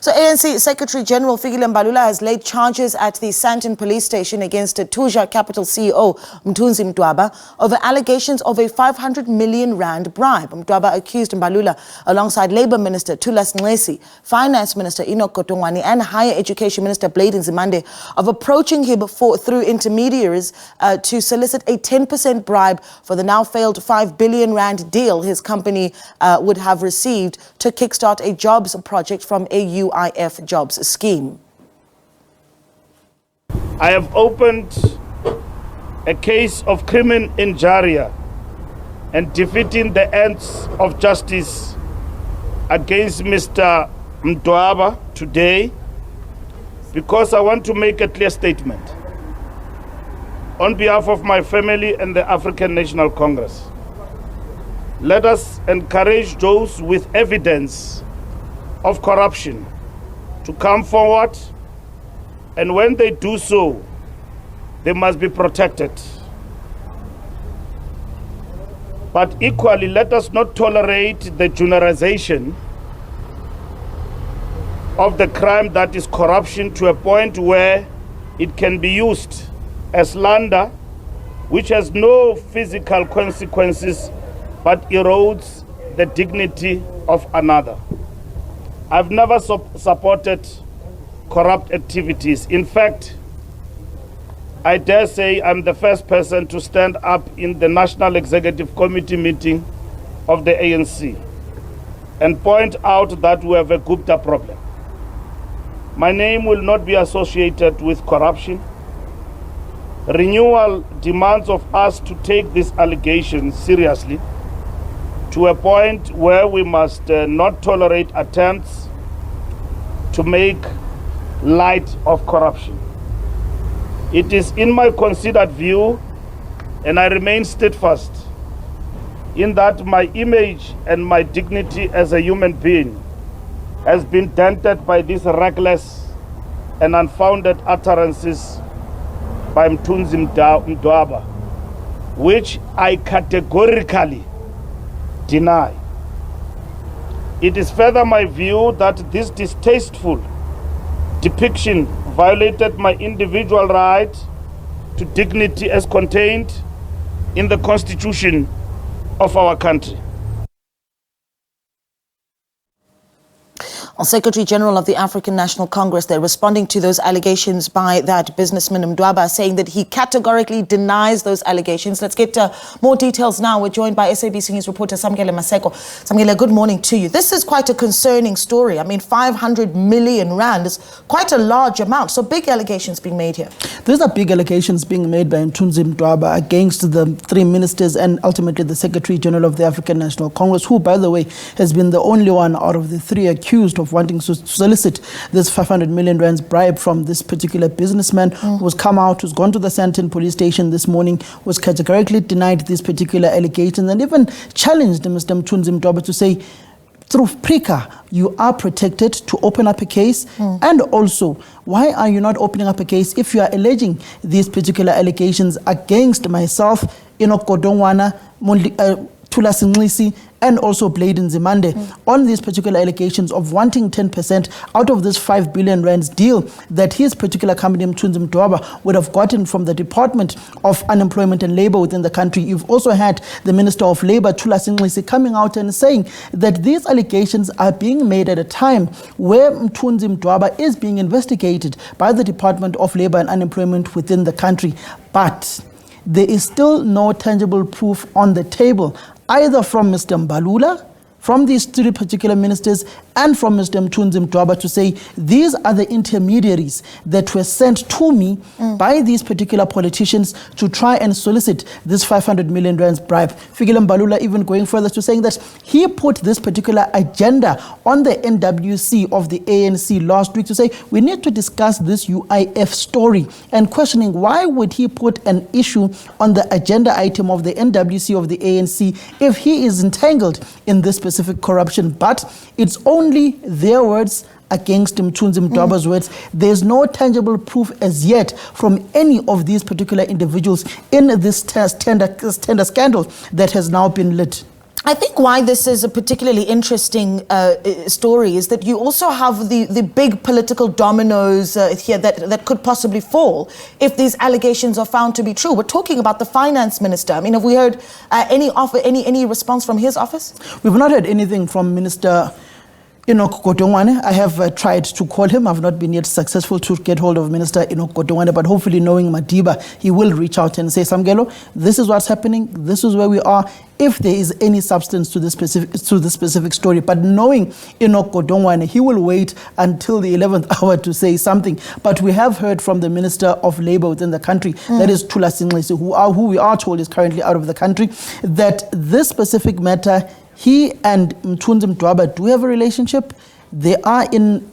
So ANC Secretary General Fikile Mbalula has laid charges at the Sandton police station against Thuja Capital CEO Mthunzi Mdwaba over allegations of a 500 million rand bribe. Mdwaba accused Mbalula alongside Labour Minister Thuja Capital, Finance Minister and Higher Education Minister Mthunzi Mdwaba of approaching him through intermediaries to solicit a 10% bribe for the now failed 5 billion rand deal his company would have received to kickstart a jobs project from a UIF jobs scheme. I have opened a case of crimen injuria and defeating the ends of justice against Mr. Mdwaba today because I want to make a clear statement on behalf of my family and the African National Congress. Let us encourage those with evidence of corruption to come forward, and when they do so, they must be protected. But equally, let us not tolerate the generalization of the crime that is corruption to a point where it can be used as slander, which has no physical consequences but erodes the dignity of another. I've never supported corrupt activities. In fact, I dare say I'm the first person to stand up in the National Executive Committee meeting of the ANC and point out that we have a Gupta problem. My name will not be associated with corruption. Renewal demands of us to take these allegations seriously to a point where we must not tolerate attempts to make light of corruption. It is in my considered view, and I remain steadfast in that my image and my dignity as a human being has been dented by these reckless and unfounded utterances by Mthunzi Mdwaba, which I categorically deny. It is further my view that this distasteful depiction violated my individual right to dignity as contained in the Constitution of our country. Secretary General of the African National Congress, they're responding to those allegations by that businessman Mdwaba, saying that he categorically denies those allegations. Let's get more details now. We're joined by SABC News reporter Samkele Maseko. Samkele, good morning to you. This is quite a concerning story. I mean, 500 million rand is quite a large amount. So big allegations being made here. These are big allegations being made by Mthunzi Mdwaba against the three ministers and ultimately the Secretary General of the African National Congress, who, by the way, has been the only one out of the three accused of wanting to solicit this 500 million rands bribe from this particular businessman who's come out, who's gone to the Sandton police station this morning, was categorically denied these particular allegations and even challenged Mr. Mthunzi Mdwaba to say, through PRICA, you are protected to open up a case. And also, why are you not opening up a case if you are alleging these particular allegations against myself, Kodongwana, Thuja Capital, and also Mthunzi Mdwaba on these particular allegations of wanting 10% out of this 5 billion rands deal that his particular company, Mthunzi Mdwaba, would have gotten from the Department of Unemployment and Labour within the country. You've also had the Minister of Labour, Thuja Capital, coming out and saying that these allegations are being made at a time where Mthunzi Mdwaba is being investigated by the Department of Labour and Unemployment within the country. But there is still no tangible proof on the table, either from Mr. Mbalula, from these three particular ministers, and from Mr. Mthunzi Mdwaba to say these are the intermediaries that were sent to me by these particular politicians to try and solicit this 500 million rands bribe. Fikile Mbalula even going further to saying that he put this particular agenda on the NWC of the ANC last week to say we need to discuss this UIF story, and questioning why would he put an issue on the agenda item of the NWC of the ANC if he is entangled in this specific corruption. But it's only their words against Mthunzi Mdwaba's words. There's no tangible proof as yet from any of these particular individuals in this tender scandal that has now been lit. I think why this is a particularly interesting story is that you also have the big political dominoes here that could possibly fall if these allegations are found to be true. We're talking about the finance minister. I mean, have we heard any response from his office? We've not heard anything from Minister Enoch Godongwane. I have tried to call him. I've not been yet successful to get hold of Minister Enoch Godongwane, but hopefully, knowing Madiba, he will reach out and say, Samkele, this is what's happening. This is where we are. If there is any substance to the specific story, but knowing Enoch Godongwane, he will wait until the 11th hour to say something. But we have heard from the Minister of Labour within the country, that is Thuja Capital CEO, who we are told is currently out of the country, that this specific matter, he and Mthunzi Mdwaba do have a relationship. They are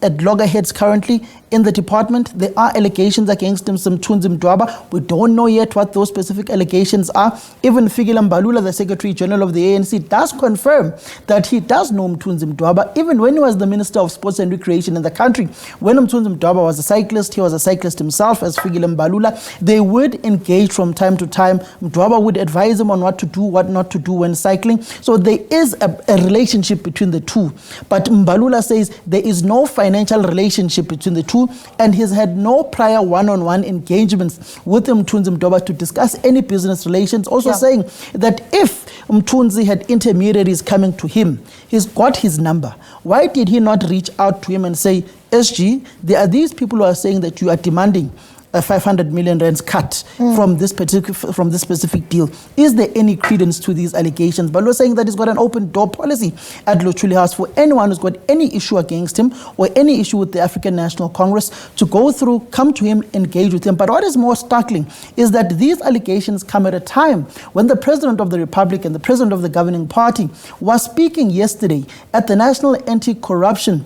at loggerheads currently in the department. There are allegations against him, Mthunzi Mdwaba. We don't know yet what those specific allegations are. Even Fikile Mbalula, the Secretary General of the ANC, does confirm that he does know Mthunzi Mdwaba, even when he was the Minister of Sports and Recreation in the country. When Mthunzi Mdwaba was a cyclist, he was a cyclist himself, as Fikile Mbalula. They would engage from time to time. Mdwaba would advise him on what to do, what not to do when cycling. So there is a relationship between the two. But Mbalula says there is no financial relationship between the two, and he's had no prior one-on-one engagements with Mthunzi Mdwaba to discuss any business relations. Also saying that if Mthunzi had intermediaries coming to him, he's got his number. Why did he not reach out to him and say, SG, there are these people who are saying that you are demanding a 500 million rands cut from this specific deal. Is there any credence to these allegations? But we're saying that he's got an open door policy at Luchuli House for anyone who's got any issue against him or any issue with the African National Congress to go through, come to him, engage with him. But what is more startling is that these allegations come at a time when the President of the Republic and the President of the governing party was speaking yesterday at the National Anti-Corruption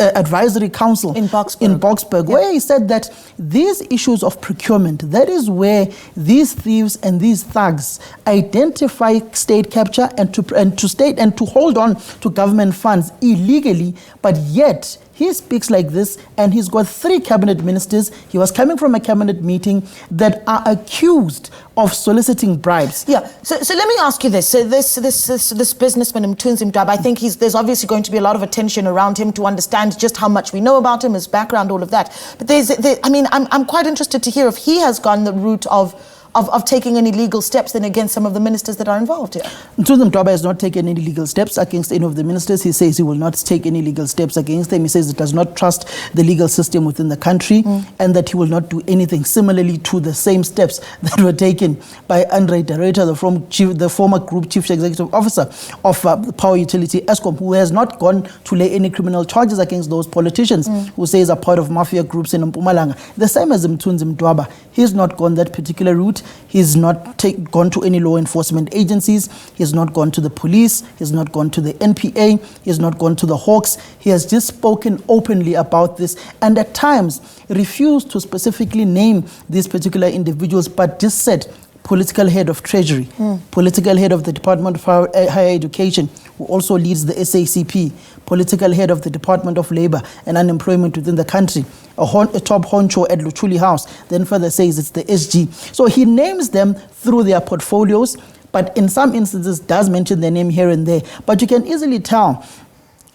Advisory Council in Boksburg, where he said that these issues of procurement, that is where these thieves and these thugs identify state capture and to hold on to government funds illegally, but yet he speaks like this, and he's got 3 cabinet ministers. He was coming from a cabinet meeting that are accused of soliciting bribes. Yeah. So let me ask you this. So this businessman, Mthunzi Mdwaba, I think there's obviously going to be a lot of attention around him to understand just how much we know about him, his background, all of that. But I'm quite interested to hear if he has gone the route of taking any legal steps then against some of the ministers that are involved here. Mthunzi Mdwaba has not taken any legal steps against any of the ministers. He says he will not take any legal steps against them. He says he does not trust the legal system within the country and that he will not do anything similarly to the same steps that were taken by Andre Derrida, the former Group Chief Executive Officer of Power Utility Eskom, who has not gone to lay any criminal charges against those politicians who says are part of mafia groups in Mpumalanga. The same as Mthunzi Mdwaba. He's not gone that particular route. He's not gone to any law enforcement agencies. He's not gone to the police. He's not gone to the NPA. He's not gone to the Hawks. He has just spoken openly about this and at times refused to specifically name these particular individuals, but just said political head of Treasury, political head of the Department of Higher Education, who also leads the SACP, political head of the Department of Labour and Unemployment within the country, a top honcho at Luchuli House, then further says it's the SG. So he names them through their portfolios, but in some instances does mention their name here and there. But you can easily tell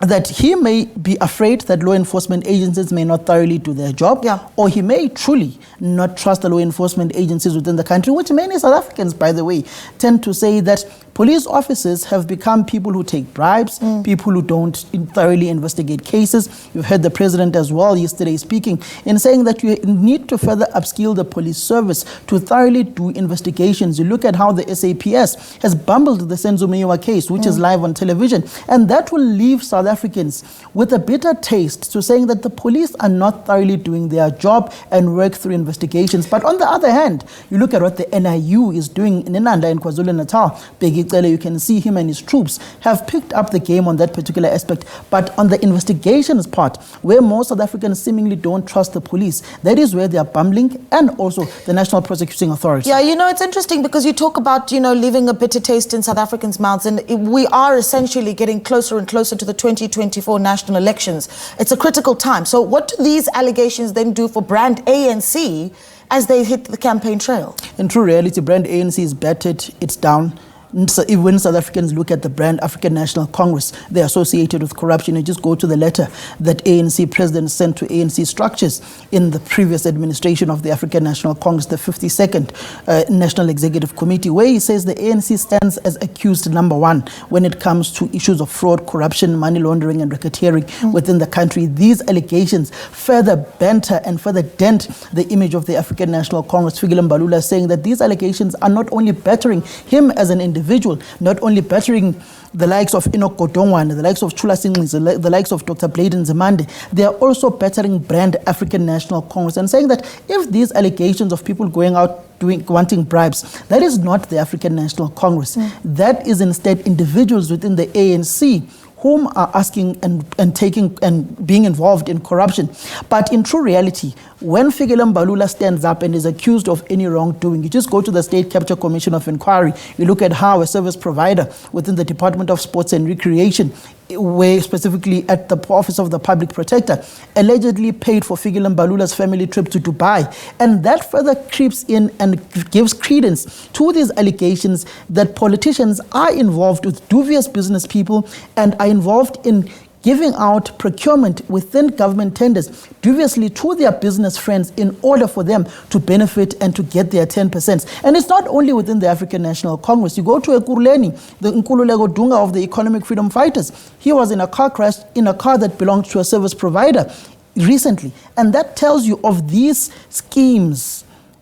that he may be afraid that law enforcement agencies may not thoroughly do their job, or he may truly not trust the law enforcement agencies within the country, which many South Africans, by the way, tend to say that police officers have become people who take bribes, people who don't thoroughly investigate cases. You've heard the president as well yesterday speaking in saying that you need to further upskill the police service to thoroughly do investigations. You look at how the SAPS has bumbled the Senzo Meyiwa case, which is live on television, and that will leave South Africans with a bitter taste to saying that the police are not thoroughly doing their job and work through investigations. But on the other hand, you look at what the NIU is doing in Inanda in KwaZulu-Natal. You can see him and his troops have picked up the game on that particular aspect. But on the investigations part, where most South Africans seemingly don't trust the police, that is where they are bumbling, and also the National Prosecuting Authority. Yeah, it's interesting because you talk about, leaving a bitter taste in South Africans' mouths, and we are essentially getting closer and closer to the 2024 national elections. It's a critical time. So what do these allegations then do for brand ANC as they hit the campaign trail? In true reality, brand ANC is battered, it's down. So when South Africans look at the brand African National Congress, they're associated with corruption. You just go to the letter that ANC president sent to ANC structures in the previous administration of the African National Congress, the 52nd National Executive Committee, where he says the ANC stands as accused number one when it comes to issues of fraud, corruption, money laundering and racketeering within the country. These allegations further banter and further dent the image of the African National Congress. Fikile Mbalula is saying that these allegations are not only battering him as an individual, not only battering the likes of Enoch Godongwana, the likes of Chula Singlis, the likes of Dr. Bladen Nzimande, they are also battering brand African National Congress and saying that if these allegations of people going out wanting bribes, that is not the African National Congress. That is instead individuals within the ANC whom are asking and taking and being involved in corruption. But in true reality, when Fikile Mbalula stands up and is accused of any wrongdoing, you just go to the State Capture Commission of Inquiry, you look at how a service provider within the Department of Sports and Recreation, where specifically at the Office of the Public Protector, allegedly paid for Fikile Mbalula's family trip to Dubai. And that further creeps in and gives credence to these allegations that politicians are involved with dubious business people and are involved in giving out procurement within government tenders dubiously to their business friends in order for them to benefit and to get their 10%. And it's not only within the African National Congress. You go to Ekurhuleni, the Nkululeko Dunga of the Economic Freedom Fighters. He was in a car crash in a car that belonged to a service provider recently. And that tells you of these schemes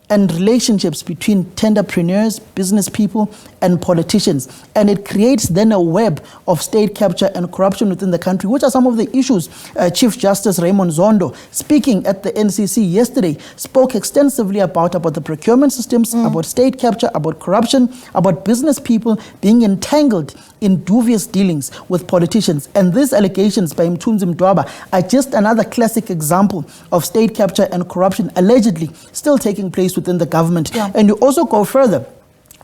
and relationships between tenderpreneurs, business people, and politicians. And it creates then a web of state capture and corruption within the country, which are some of the issues Chief Justice Raymond Zondo, speaking at the NCC yesterday, spoke extensively about the procurement systems, about state capture, about corruption, about business people being entangled in dubious dealings with politicians. And these allegations by Mthunzi Mdwaba are just another classic example of state capture and corruption allegedly still taking place within the government. And you also go further.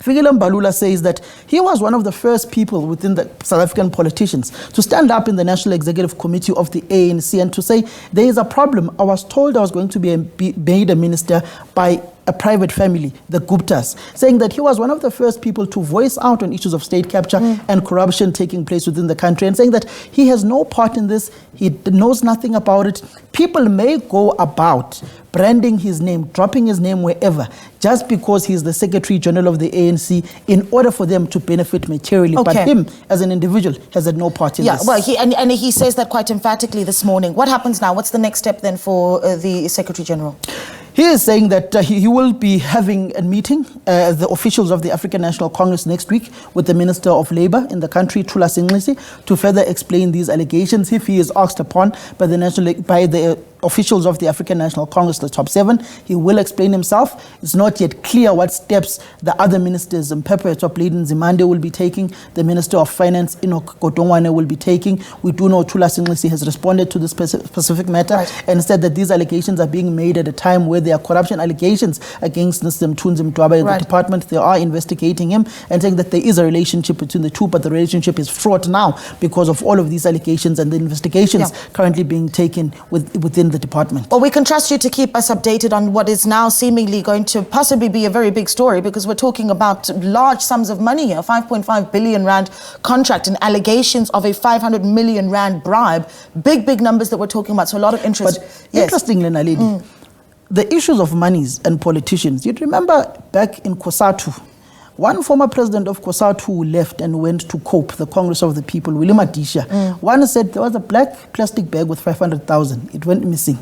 Fikile Mbalula says that he was one of the first people within the South African politicians to stand up in the National Executive Committee of the ANC and to say, there is a problem. I was told I was going to be made a minister by a private family, the Guptas, saying that he was one of the first people to voice out on issues of state capture and corruption taking place within the country, and saying that he has no part in this, he knows nothing about it. People may go about branding his name, dropping his name wherever, just because he's the Secretary General of the ANC in order for them to benefit materially. But him, as an individual, has had no part in this. Well, he says that quite emphatically this morning. What happens now? What's the next step then for the Secretary General? He is saying that he will be having a meeting, the officials of the African National Congress next week, with the Minister of Labour in the country, Chula Singlis, to further explain these allegations. If he is asked upon by the officials of the African National Congress, the top 7, he will explain himself. It's not yet clear what steps the other ministers, Dr. Bladen Nzimande will be taking, the Minister of Finance, Enoch Godongwana, will be taking. We do know Chula Singlis has responded to this specific matter and said that these allegations are being made at a time where there are corruption allegations against Mr. Mthunzi Mdwaba in the department. They are investigating him and saying that there is a relationship between the two, but the relationship is fraught now because of all of these allegations and the investigations currently being taken within the department. Well, we can trust you to keep us updated on what is now seemingly going to possibly be a very big story, because we're talking about large sums of money here, 5.5 billion rand contract and allegations of a 500 million rand bribe. Big numbers that we're talking about, so a lot of interest. But interestingly, Naledi, the issues of monies and politicians, you'd remember back in COSATU, one former president of COSATU left and went to COPE, the Congress of the People, Willem Adisha. One said there was a black plastic bag with 500,000. It went missing.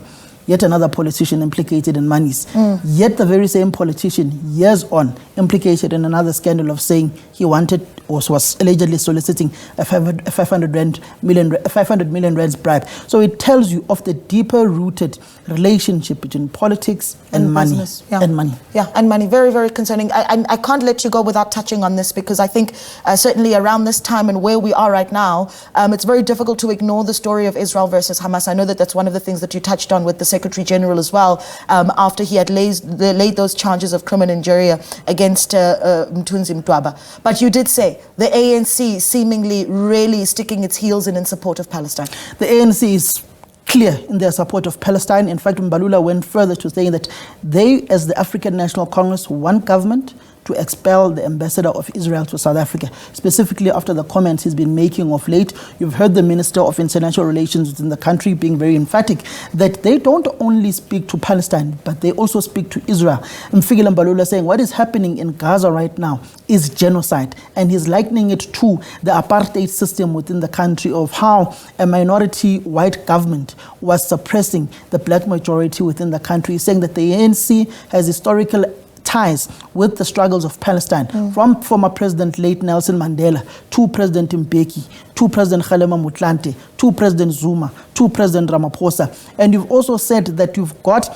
Yet another politician implicated in monies. Yet the very same politician, years on, implicated in another scandal of saying he wanted or was allegedly soliciting a 500 million rands bribe. So it tells you of the deeper-rooted relationship between politics and money. And money. Yeah, and money. Very, very concerning. I can't let you go without touching on this, because I think certainly around this time and where we are right now, it's very difficult to ignore the story of Israel versus Hamas. I know that that's one of the things that you touched on with the Secretary General as well, after he had laid those charges of crimen injuria against Mthunzi Mdwaba. But you did say the ANC seemingly really sticking its heels in support of Palestine. The ANC is clear in their support of Palestine. In fact, Mbalula went further to saying that they, as the African National Congress, want government to expel the ambassador of Israel to South Africa, specifically after the comments he's been making of late. You've heard the Minister of International Relations within the country being very emphatic that they don't only speak to Palestine, but they also speak to Israel. Fikile Mbalula saying what is happening in Gaza right now is genocide, and he's likening it to the apartheid system within the country, of how a minority white government was suppressing the black majority within the country. He's saying that the ANC has historical ties with the struggles of Palestine, from former President late Nelson Mandela to President Mbeki, to President Kgalema Motlanthe, to President Zuma, to President Ramaphosa. And you've also said that you've got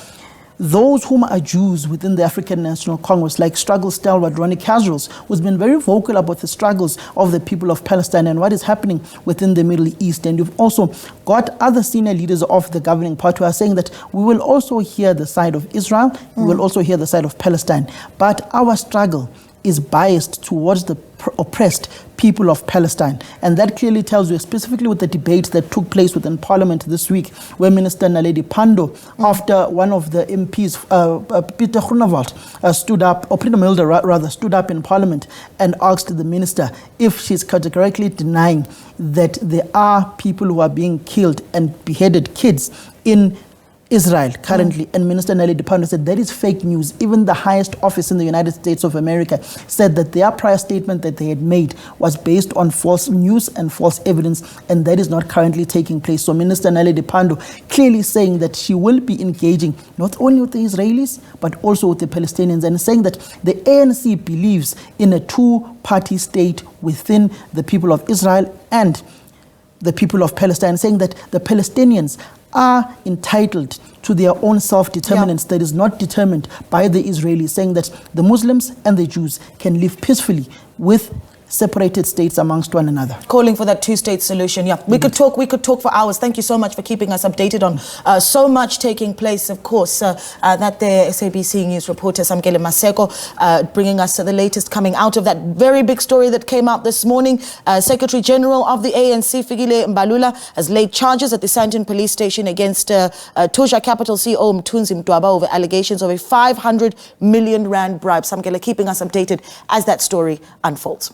those whom are Jews within the African National Congress, like struggle stalwart Ronnie Kasrils, who's been very vocal about the struggles of the people of Palestine and what is happening within the Middle East. And you've also got other senior leaders of the governing party who are saying that we will also hear the side of Israel, we will also hear the side of Palestine, but our struggle is biased towards the oppressed people of Palestine. And that clearly tells you, specifically with the debate that took place within Parliament this week, where Minister Naledi Pandor, after one of the MPs, Peter Groenewald, stood up, or Peter Mulder rather, stood up in Parliament and asked the minister if she's categorically denying that there are people who are being killed and beheaded kids in Israel currently. And Minister Naledi Pandor said that is fake news. Even the highest office in the United States of America said that their prior statement that they had made was based on false news and false evidence, and that is not currently taking place. So Minister Naledi Pandor clearly saying that she will be engaging not only with the Israelis but also with the Palestinians, and saying that the ANC believes in a two-party state within the people of Israel and the people of Palestine, saying that the Palestinians are entitled to their own self-determinance that is not determined by the Israelis, saying that the Muslims and the Jews can live peacefully with separated states amongst one another. Calling for that two-state solution. Yeah, we could talk for hours. Thank you so much for keeping us updated on so much taking place. Of course, that the SABC News reporter Samkele Maseko bringing us the latest coming out of that very big story that came out this morning. Secretary General of the ANC, Fikile Mbalula, has laid charges at the Sandton police station against Thuja Capital CEO Mthunzi Mdwaba over allegations of a 500 million rand bribe. Samkele keeping us updated as that story unfolds.